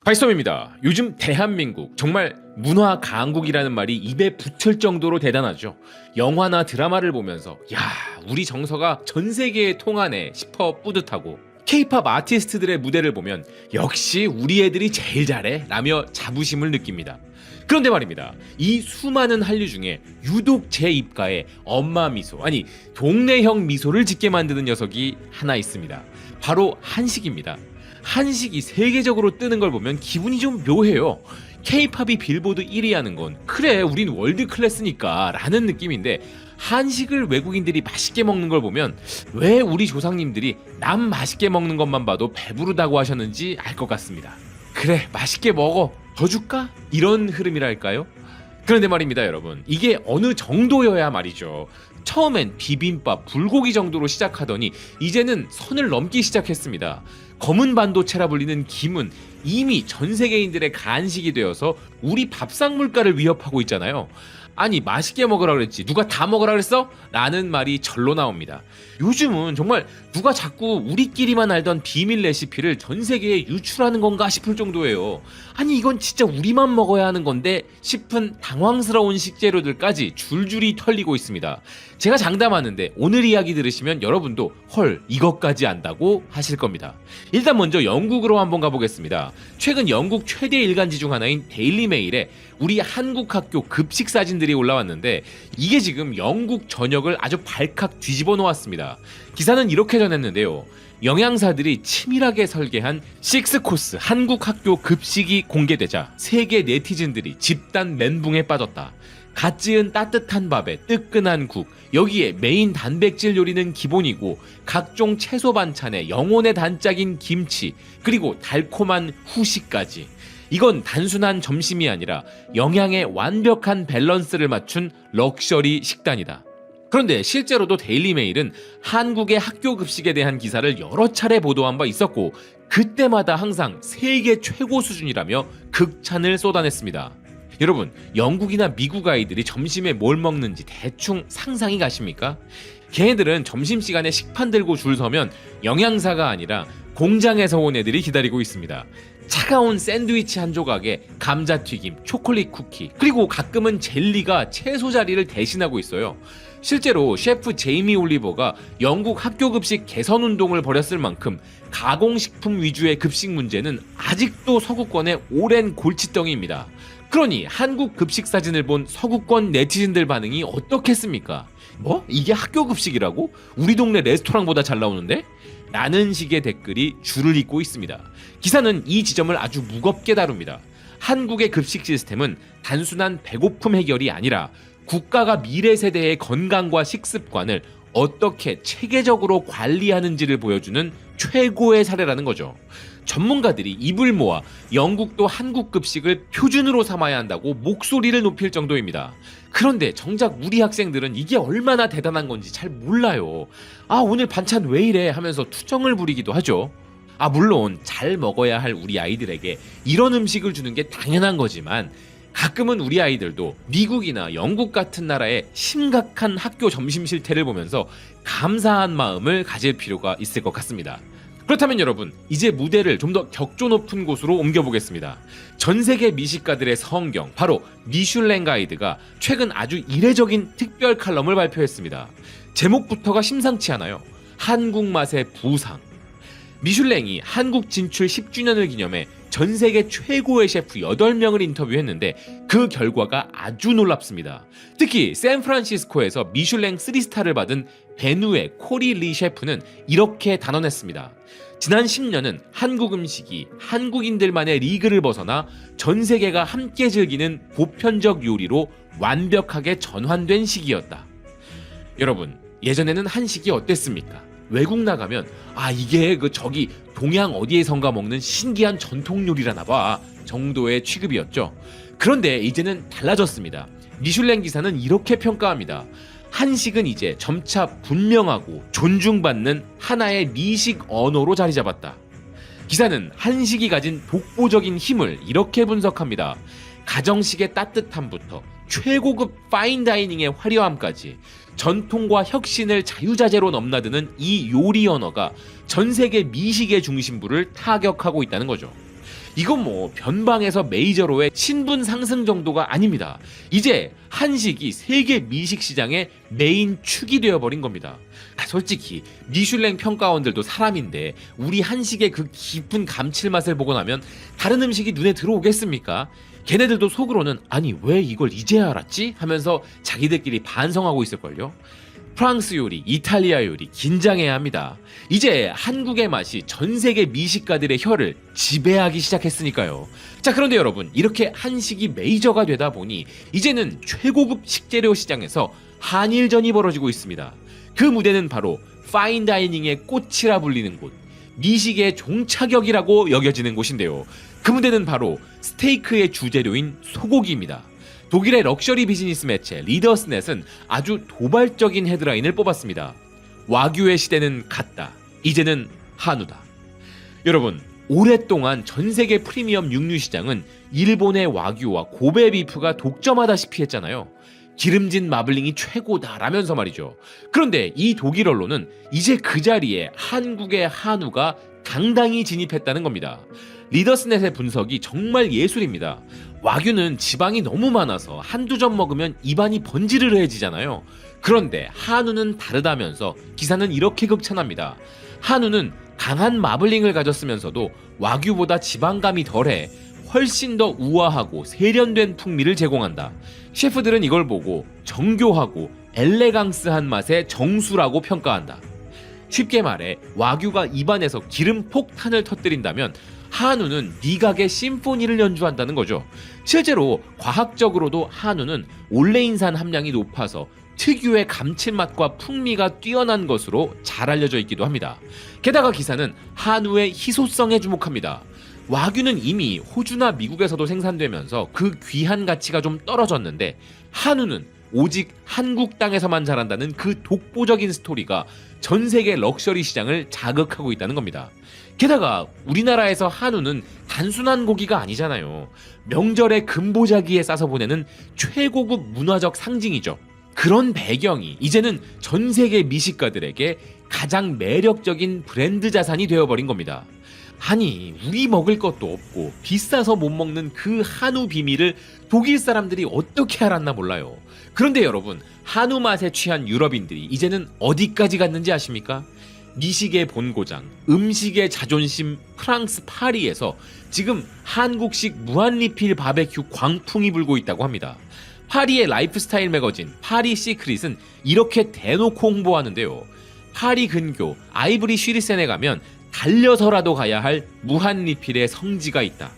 발썸입니다. 요즘 대한민국 정말 문화 강국이라는 말이 입에 붙을 정도로 대단하죠. 영화나 드라마를 보면서 야, 우리 정서가 전 세계에 통하네 싶어 뿌듯하고, K-팝 아티스트들의 무대를 보면 역시 우리 애들이 제일 잘해 라며 자부심을 느낍니다. 그런데 말입니다, 이 수많은 한류 중에 유독 제 입가에 엄마 미소, 아니 동네형 미소를 짓게 만드는 녀석이 하나 있습니다. 바로 한식입니다. 한식이 세계적으로 뜨는 걸 보면 기분이 좀 묘해요. K-팝이 빌보드 1위 하는 건 그래 우린 월드 클래스니까 라는 느낌인데, 한식을 외국인들이 맛있게 먹는 걸 보면 왜 우리 조상님들이 남 맛있게 먹는 것만 봐도 배부르다고 하셨는지 알 것 같습니다. 그래 맛있게 먹어, 더 줄까? 이런 흐름이랄까요? 그런데 말입니다 여러분, 이게 어느 정도여야 말이죠. 처음엔 비빔밥, 불고기 정도로 시작하더니 이제는 선을 넘기 시작했습니다. 검은 반도체라 불리는 김은 이미 전 세계인들의 간식이 되어서 우리 밥상 물가를 위협하고 있잖아요. 아니 맛있게 먹으라 그랬지 누가 다 먹으라 그랬어? 라는 말이 절로 나옵니다. 요즘은 정말 누가 자꾸 우리끼리만 알던 비밀 레시피를 전 세계에 유출하는 건가 싶을 정도예요. 아니 이건 진짜 우리만 먹어야 하는 건데 싶은 당황스러운 식재료들까지 줄줄이 털리고 있습니다. 제가 장담하는데 오늘 이야기 들으시면 여러분도 헐 이것까지 안다고 하실 겁니다. 일단 먼저 영국으로 한번 가보겠습니다. 최근 영국 최대 일간지 중 하나인 데일리 메일에 우리 한국 학교 급식 사진들이 올라왔는데, 이게 지금 영국 전역을 아주 발칵 뒤집어 놓았습니다. 기사는 이렇게 전했는데요. 영양사들이 치밀하게 설계한 6코스 한국 학교 급식이 공개되자 세계 네티즌들이 집단 멘붕에 빠졌다. 갓 지은 따뜻한 밥에 뜨끈한 국, 여기에 메인 단백질 요리는 기본이고 각종 채소 반찬에 영혼의 단짝인 김치, 그리고 달콤한 후식까지. 이건 단순한 점심이 아니라 영양의 완벽한 밸런스를 맞춘 럭셔리 식단이다. 그런데 실제로도 데일리메일은 한국의 학교 급식에 대한 기사를 여러 차례 보도한 바 있었고, 그때마다 항상 세계 최고 수준이라며 극찬을 쏟아냈습니다. 여러분, 영국이나 미국 아이들이 점심에 뭘 먹는지 대충 상상이 가십니까? 걔네들은 점심시간에 식판 들고 줄 서면 영양사가 아니라 공장에서 온 애들이 기다리고 있습니다. 차가운 샌드위치 한 조각에 감자튀김, 초콜릿 쿠키, 그리고 가끔은 젤리가 채소 자리를 대신하고 있어요. 실제로 셰프 제이미 올리버가 영국 학교 급식 개선 운동을 벌였을 만큼 가공식품 위주의 급식 문제는 아직도 서구권의 오랜 골칫덩이입니다. 그러니 한국 급식 사진을 본 서구권 네티즌들 반응이 어떻겠습니까? 뭐? 이게 학교 급식이라고? 우리 동네 레스토랑보다 잘 나오는데? 라는 식의 댓글이 줄을 잇고 있습니다. 기사는 이 지점을 아주 무겁게 다룹니다. 한국의 급식 시스템은 단순한 배고픔 해결이 아니라 국가가 미래 세대의 건강과 식습관을 어떻게 체계적으로 관리하는지를 보여주는 최고의 사례라는 거죠. 전문가들이 입을 모아 영국도 한국 급식을 표준으로 삼아야 한다고 목소리를 높일 정도입니다. 그런데 정작 우리 학생들은 이게 얼마나 대단한 건지 잘 몰라요. 아, 오늘 반찬 왜 이래 하면서 투정을 부리기도 하죠. 물론 잘 먹어야 할 우리 아이들에게 이런 음식을 주는 게 당연한 거지만, 가끔은 우리 아이들도 미국이나 영국 같은 나라의 심각한 학교 점심 실태를 보면서 감사한 마음을 가질 필요가 있을 것 같습니다. 그렇다면 여러분, 이제 무대를 좀 더 격조 높은 곳으로 옮겨보겠습니다. 전 세계 미식가들의 성경, 바로 미슐랭 가이드가 최근 아주 이례적인 특별 칼럼을 발표했습니다. 제목부터가 심상치 않아요. 한국 맛의 부상. 미슐랭이 한국 진출 10주년을 기념해 전 세계 최고의 셰프 8명을 인터뷰했는데 그 결과가 아주 놀랍습니다. 특히 샌프란시스코에서 미슐랭 3스타를 받은 베누의 코리 리 셰프는 이렇게 단언했습니다. 지난 10년은 한국 음식이 한국인들만의 리그를 벗어나 전 세계가 함께 즐기는 보편적 요리로 완벽하게 전환된 시기였다. 여러분, 예전에는 한식이 어땠습니까? 외국 나가면 이게 저기 동양 어디에선가 먹는 신기한 전통 요리라나 봐 정도의 취급이었죠. 그런데 이제는 달라졌습니다. 미슐랭 기사는 이렇게 평가합니다. 한식은 이제 점차 분명하고 존중받는 하나의 미식 언어로 자리 잡았다. 기사는 한식이 가진 독보적인 힘을 이렇게 분석합니다. 가정식의 따뜻함부터 최고급 파인다이닝의 화려함까지 전통과 혁신을 자유자재로 넘나드는 이 요리 언어가 전 세계 미식의 중심부를 타격하고 있다는 거죠. 이건 뭐 변방에서 메이저로의 신분 상승 정도가 아닙니다. 이제 한식이 세계 미식 시장의 메인 축이 되어버린 겁니다. 솔직히 미슐랭 평가원들도 사람인데 우리 한식의 그 깊은 감칠맛을 보고 나면 다른 음식이 눈에 들어오겠습니까? 걔네들도 속으로는 아니 왜 이걸 이제야 알았지? 하면서 자기들끼리 반성하고 있을걸요. 프랑스 요리, 이탈리아 요리 긴장해야 합니다. 이제 한국의 맛이 전 세계 미식가들의 혀를 지배하기 시작했으니까요. 자, 그런데 여러분, 이렇게 한식이 메이저가 되다 보니 이제는 최고급 식재료 시장에서 한일전이 벌어지고 있습니다. 그 무대는 바로 파인다이닝의 꽃이라 불리는 곳, 미식의 종착역이라고 여겨지는 곳인데요. 그 무대는 바로 스테이크의 주재료인 소고기입니다. 독일의 럭셔리 비즈니스 매체 리더스넷은 아주 도발적인 헤드라인을 뽑았습니다. 와규의 시대는 갔다. 이제는 한우다. 여러분, 오랫동안 전 세계 프리미엄 육류 시장은 일본의 와규와 고베 비프가 독점하다시피 했잖아요. 기름진 마블링이 최고다라면서 말이죠. 그런데 이 독일 언론은 이제 그 자리에 한국의 한우가 당당히 진입했다는 겁니다. 리더스넷의 분석이 정말 예술입니다. 와규는 지방이 너무 많아서 한두 점 먹으면 입안이 번지르르해지잖아요. 그런데 한우는 다르다면서 기사는 이렇게 극찬합니다. 한우는 강한 마블링을 가졌으면서도 와규보다 지방감이 덜해 훨씬 더 우아하고 세련된 풍미를 제공한다. 셰프들은 이걸 보고 정교하고 엘레강스한 맛의 정수라고 평가한다. 쉽게 말해 와규가 입안에서 기름 폭탄을 터뜨린다면 한우는 미각의 심포니를 연주한다는 거죠. 실제로 과학적으로도 한우는 올레인산 함량이 높아서 특유의 감칠맛과 풍미가 뛰어난 것으로 잘 알려져 있기도 합니다. 게다가 기사는 한우의 희소성에 주목합니다. 와규는 이미 호주나 미국에서도 생산되면서 그 귀한 가치가 좀 떨어졌는데 한우는 오직 한국 땅에서만 자란다는 그 독보적인 스토리가 전 세계 럭셔리 시장을 자극하고 있다는 겁니다. 게다가 우리나라에서 한우는 단순한 고기가 아니잖아요. 명절에 금보자기에 싸서 보내는 최고급 문화적 상징이죠. 그런 배경이 이제는 전 세계 미식가들에게 가장 매력적인 브랜드 자산이 되어버린 겁니다. 아니, 우리 먹을 것도 없고 비싸서 못 먹는 그 한우 비밀을 독일 사람들이 어떻게 알았나 몰라요. 그런데 여러분, 한우 맛에 취한 유럽인들이 이제는 어디까지 갔는지 아십니까? 미식의 본고장, 음식의 자존심 프랑스 파리에서 지금 한국식 무한리필 바베큐 광풍이 불고 있다고 합니다. 파리의 라이프스타일 매거진 파리 시크릿은 이렇게 대놓고 홍보하는데요. 파리 근교 아이브리 쉬리센에 가면 달려서라도 가야 할 무한리필의 성지가 있다.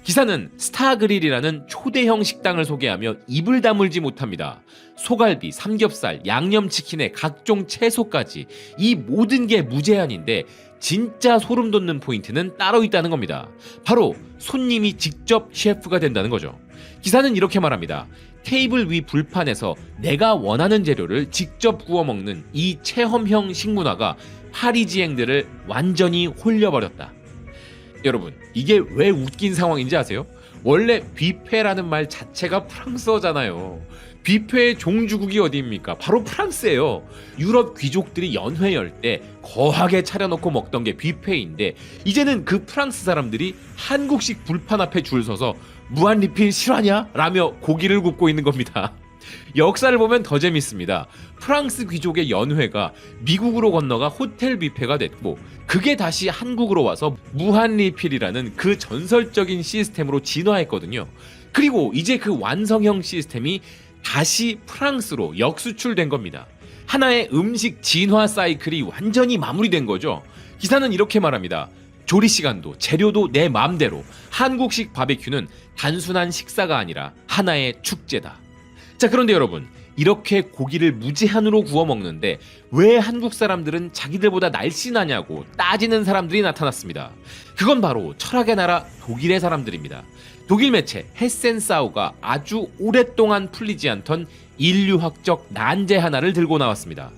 기사는 스타그릴이라는 초대형 식당을 소개하며 입을 다물지 못합니다. 소갈비, 삼겹살, 양념치킨에 각종 채소까지 이 모든 게 무제한인데 진짜 소름 돋는 포인트는 따로 있다는 겁니다. 바로 손님이 직접 셰프가 된다는 거죠. 기사는 이렇게 말합니다. 테이블 위 불판에서 내가 원하는 재료를 직접 구워 먹는 이 체험형 식문화가 파리지앵들을 완전히 홀려버렸다. 여러분, 이게 왜 웃긴 상황인지 아세요? 원래 뷔페라는 말 자체가 프랑스어잖아요. 뷔페의 종주국이 어디입니까? 바로 프랑스예요. 유럽 귀족들이 연회 열 때 거하게 차려놓고 먹던 게 뷔페인데 이제는 그 프랑스 사람들이 한국식 불판 앞에 줄 서서 무한리필 실화냐? 라며 고기를 굽고 있는 겁니다. 역사를 보면 더 재밌습니다. 프랑스 귀족의 연회가 미국으로 건너가 호텔 뷔페가 됐고 그게 다시 한국으로 와서 무한리필이라는 그 전설적인 시스템으로 진화했거든요. 그리고 이제 그 완성형 시스템이 다시 프랑스로 역수출된 겁니다. 하나의 음식 진화 사이클이 완전히 마무리된 거죠. 기사는 이렇게 말합니다. 조리 시간도 재료도 내 마음대로. 한국식 바베큐는 단순한 식사가 아니라 하나의 축제다. 자, 그런데 여러분, 이렇게 고기를 무제한으로 구워 먹는데 왜 한국 사람들은 자기들보다 날씬하냐고 따지는 사람들이 나타났습니다. 그건 바로 철학의 나라 독일의 사람들입니다. 독일 매체 헤센사우가 아주 오랫동안 풀리지 않던 인류학적 난제 하나를 들고 나왔습니다.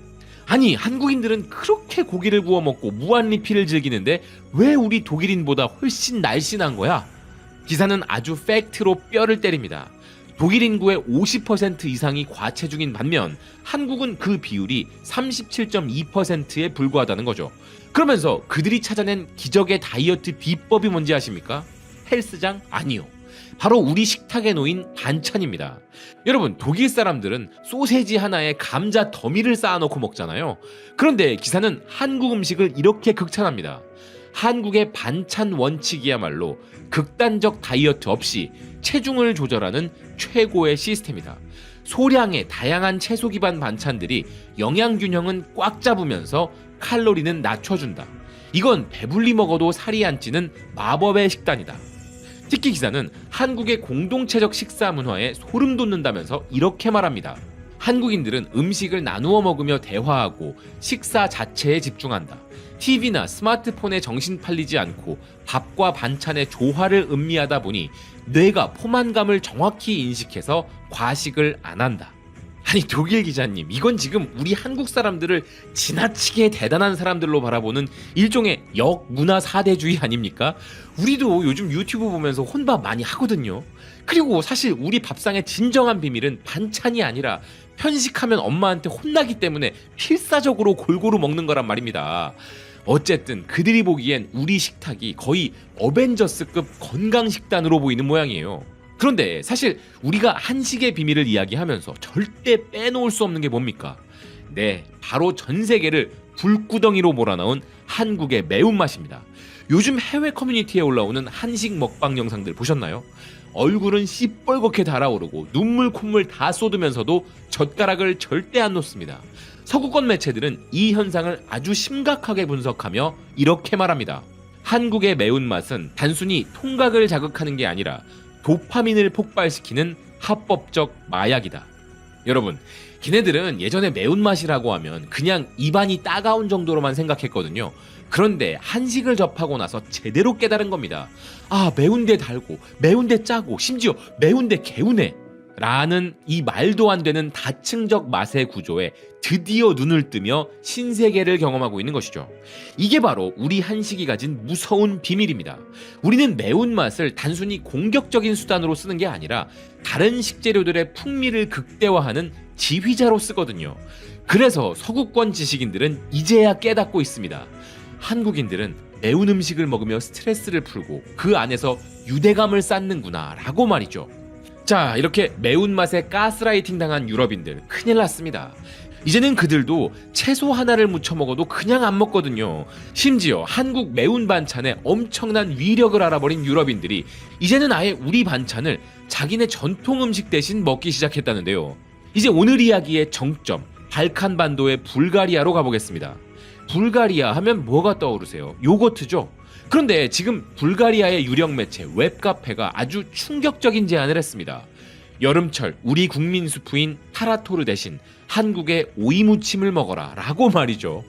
아니, 한국인들은 그렇게 고기를 구워 먹고 무한리필을 즐기는데 왜 우리 독일인보다 훨씬 날씬한 거야? 기사는 아주 팩트로 뼈를 때립니다. 독일 인구의 50% 이상이 과체중인 반면 한국은 그 비율이 37.2%에 불과하다는 거죠. 그러면서 그들이 찾아낸 기적의 다이어트 비법이 뭔지 아십니까? 헬스장? 아니요. 바로 우리 식탁에 놓인 반찬입니다. 여러분, 독일 사람들은 소세지 하나에 감자 더미를 쌓아놓고 먹잖아요. 그런데 기사는 한국 음식을 이렇게 극찬합니다. 한국의 반찬 원칙이야말로 극단적 다이어트 없이 체중을 조절하는 최고의 시스템이다. 소량의 다양한 채소 기반 반찬들이 영양 균형은 꽉 잡으면서 칼로리는 낮춰준다. 이건 배불리 먹어도 살이 안 찌는 마법의 식단이다. 특히 기사는 한국의 공동체적 식사 문화에 소름 돋는다면서 이렇게 말합니다. 한국인들은 음식을 나누어 먹으며 대화하고 식사 자체에 집중한다. TV나 스마트폰에 정신 팔리지 않고 밥과 반찬의 조화를 음미하다 보니 뇌가 포만감을 정확히 인식해서 과식을 안 한다. 아니, 독일 기자님, 이건 지금 우리 한국 사람들을 지나치게 대단한 사람들로 바라보는 일종의 역문화 사대주의 아닙니까? 우리도 요즘 유튜브 보면서 혼밥 많이 하거든요. 그리고 사실 우리 밥상의 진정한 비밀은 반찬이 아니라 편식하면 엄마한테 혼나기 때문에 필사적으로 골고루 먹는 거란 말입니다. 어쨌든 그들이 보기엔 우리 식탁이 거의 어벤져스급 건강식단으로 보이는 모양이에요. 그런데 사실 우리가 한식의 비밀을 이야기하면서 절대 빼놓을 수 없는 게 뭡니까? 네, 바로 전 세계를 불구덩이로 몰아넣은 한국의 매운맛입니다. 요즘 해외 커뮤니티에 올라오는 한식 먹방 영상들 보셨나요? 얼굴은 시뻘겋게 달아오르고 눈물 콧물 다 쏟으면서도 젓가락을 절대 안 놓습니다. 서구권 매체들은 이 현상을 아주 심각하게 분석하며 이렇게 말합니다. 한국의 매운맛은 단순히 통각을 자극하는 게 아니라 도파민을 폭발시키는 합법적 마약이다. 여러분, 걔네들은 예전에 매운맛이라고 하면 그냥 입안이 따가운 정도로만 생각했거든요. 그런데 한식을 접하고 나서 제대로 깨달은 겁니다. 아, 매운데 달고, 매운데 짜고, 심지어 매운데 개운해 라는 이 말도 안 되는 다층적 맛의 구조에 드디어 눈을 뜨며 신세계를 경험하고 있는 것이죠. 이게 바로 우리 한식이 가진 무서운 비밀입니다. 우리는 매운맛을 단순히 공격적인 수단으로 쓰는 게 아니라 다른 식재료들의 풍미를 극대화하는 지휘자로 쓰거든요. 그래서 서구권 지식인들은 이제야 깨닫고 있습니다. 한국인들은 매운 음식을 먹으며 스트레스를 풀고 그 안에서 유대감을 쌓는구나 라고 말이죠. 자, 이렇게 매운맛에 가스라이팅 당한 유럽인들 큰일 났습니다. 이제는 그들도 채소 하나를 무쳐 먹어도 그냥 안 먹거든요. 심지어 한국 매운 반찬에 엄청난 위력을 알아버린 유럽인들이 이제는 아예 우리 반찬을 자기네 전통 음식 대신 먹기 시작했다는데요. 이제 오늘 이야기의 정점, 발칸반도의 불가리아로 가보겠습니다. 불가리아 하면 뭐가 떠오르세요? 요거트죠? 그런데 지금 불가리아의 유력 매체 웹카페가 아주 충격적인 제안을 했습니다. 여름철 우리 국민 수프인 타라토르 대신 한국의 오이무침을 먹어라 라고 말이죠.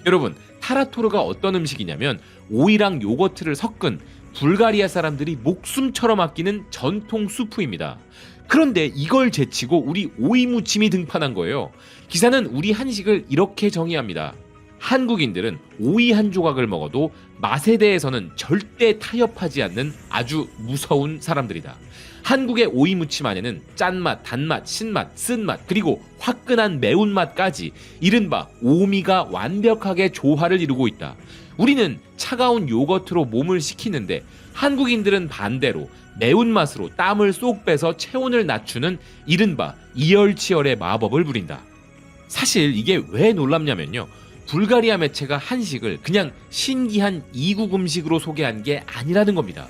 여러분, 타라토르가 어떤 음식이냐면 오이랑 요거트를 섞은 불가리아 사람들이 목숨처럼 아끼는 전통 수프입니다. 그런데 이걸 제치고 우리 오이무침이 등판한 거예요. 기사는 우리 한식을 이렇게 정의합니다. 한국인들은 오이 한 조각을 먹어도 맛에 대해서는 절대 타협하지 않는 아주 무서운 사람들이다. 한국의 오이 무침 안에는 짠맛, 단맛, 신맛, 쓴맛, 그리고 화끈한 매운맛까지 이른바 오미가 완벽하게 조화를 이루고 있다. 우리는 차가운 요거트로 몸을 식히는데 한국인들은 반대로 매운맛으로 땀을 쏙 빼서 체온을 낮추는 이른바 이열치열의 마법을 부린다. 사실 이게 왜 놀랍냐면요, 불가리아 매체가 한식을 그냥 신기한 이국 음식으로 소개한 게 아니라는 겁니다.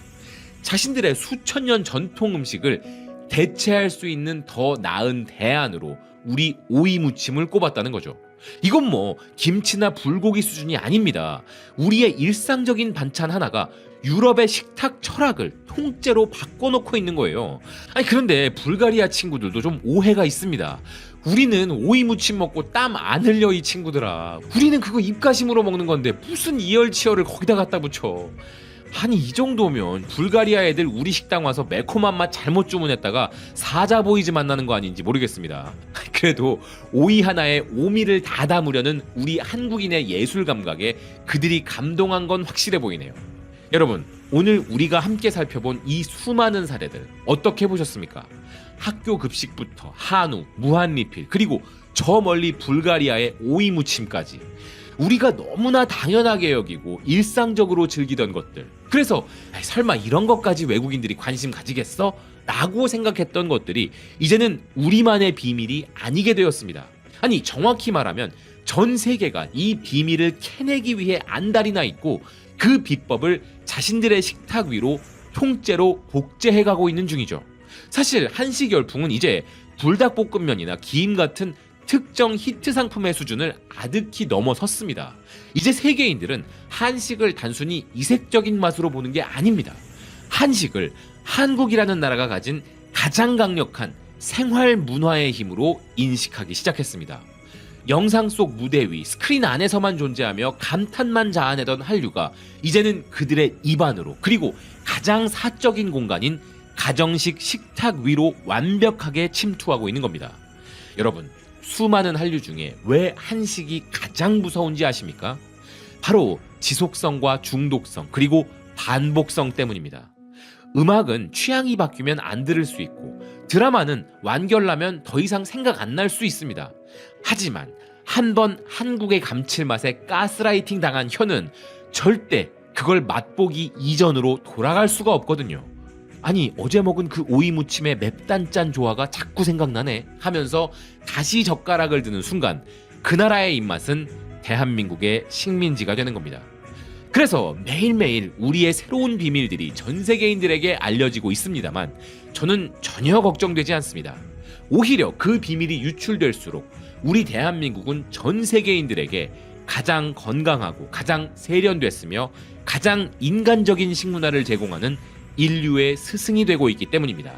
자신들의 수천 년 전통 음식을 대체할 수 있는 더 나은 대안으로 우리 오이 무침을 꼽았다는 거죠. 이건 뭐 김치나 불고기 수준이 아닙니다. 우리의 일상적인 반찬 하나가 유럽의 식탁 철학을 통째로 바꿔놓고 있는 거예요. 아니, 그런데 불가리아 친구들도 좀 오해가 있습니다. 우리는 오이 무침 먹고 땀 안 흘려, 이 친구들아. 우리는 그거 입가심으로 먹는 건데 무슨 이열치열을 거기다 갖다 붙여. 아니, 이 정도면 불가리아 애들 우리 식당 와서 매콤한 맛 잘못 주문했다가 사자보이즈 만나는 거 아닌지 모르겠습니다. 그래도 오이 하나에 오미를 다 담으려는 우리 한국인의 예술 감각에 그들이 감동한 건 확실해 보이네요. 여러분, 오늘 우리가 함께 살펴본 이 수많은 사례들 어떻게 보셨습니까? 학교 급식부터 한우, 무한리필, 그리고 저 멀리 불가리아의 오이 무침까지 우리가 너무나 당연하게 여기고 일상적으로 즐기던 것들, 그래서 설마 이런 것까지 외국인들이 관심 가지겠어? 라고 생각했던 것들이 이제는 우리만의 비밀이 아니게 되었습니다. 아니, 정확히 말하면 전 세계가 이 비밀을 캐내기 위해 안달이나 있고 그 비법을 자신들의 식탁 위로 통째로 복제해가고 있는 중이죠. 사실 한식 열풍은 이제 불닭볶음면이나 김 같은 특정 히트 상품의 수준을 아득히 넘어섰습니다. 이제 세계인들은 한식을 단순히 이색적인 맛으로 보는 게 아닙니다. 한식을 한국이라는 나라가 가진 가장 강력한 생활 문화의 힘으로 인식하기 시작했습니다. 영상 속 무대 위 스크린 안에서만 존재하며 감탄만 자아내던 한류가 이제는 그들의 입안으로, 그리고 가장 사적인 공간인 가정식 식탁 위로 완벽하게 침투하고 있는 겁니다. 여러분, 수많은 한류 중에 왜 한식이 가장 무서운지 아십니까? 바로 지속성과 중독성, 그리고 반복성 때문입니다. 음악은 취향이 바뀌면 안 들을 수 있고, 드라마는 완결나면 더 이상 생각 안 날 수 있습니다. 하지만 한번 한국의 감칠맛에 가스라이팅 당한 혀는 절대 그걸 맛보기 이전으로 돌아갈 수가 없거든요. 아니, 어제 먹은 그 오이 무침의 맵단짠 조화가 자꾸 생각나네 하면서 다시 젓가락을 드는 순간 그 나라의 입맛은 대한민국의 식민지가 되는 겁니다. 그래서 매일매일 우리의 새로운 비밀들이 전 세계인들에게 알려지고 있습니다만 저는 전혀 걱정되지 않습니다. 오히려 그 비밀이 유출될수록 우리 대한민국은 전 세계인들에게 가장 건강하고 가장 세련됐으며 가장 인간적인 식문화를 제공하는 인류의 스승이 되고 있기 때문입니다.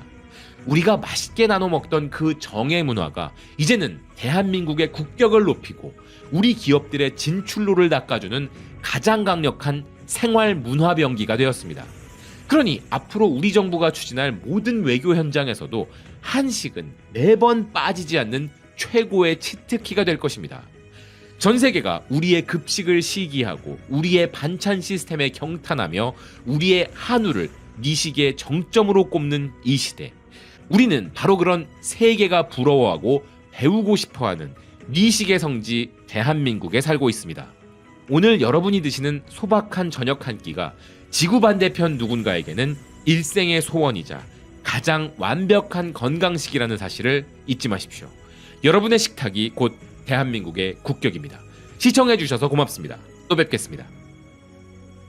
우리가 맛있게 나눠 먹던 그 정의 문화가 이제는 대한민국의 국격을 높이고 우리 기업들의 진출로를 닦아주는 가장 강력한 생활 문화 병기가 되었습니다. 그러니 앞으로 우리 정부가 추진할 모든 외교 현장에서도 한식은 매번 빠지지 않는 최고의 치트키가 될 것입니다. 전 세계가 우리의 급식을 시기하고 우리의 반찬 시스템에 경탄하며 우리의 한우를 미식의 정점으로 꼽는 이 시대, 우리는 바로 그런 세계가 부러워하고 배우고 싶어하는 미식의 성지 대한민국에 살고 있습니다. 오늘 여러분이 드시는 소박한 저녁 한 끼가 지구 반대편 누군가에게는 일생의 소원이자 가장 완벽한 건강식이라는 사실을 잊지 마십시오. 여러분의 식탁이 곧 대한민국의 국격입니다. 시청해주셔서 고맙습니다. 또 뵙겠습니다.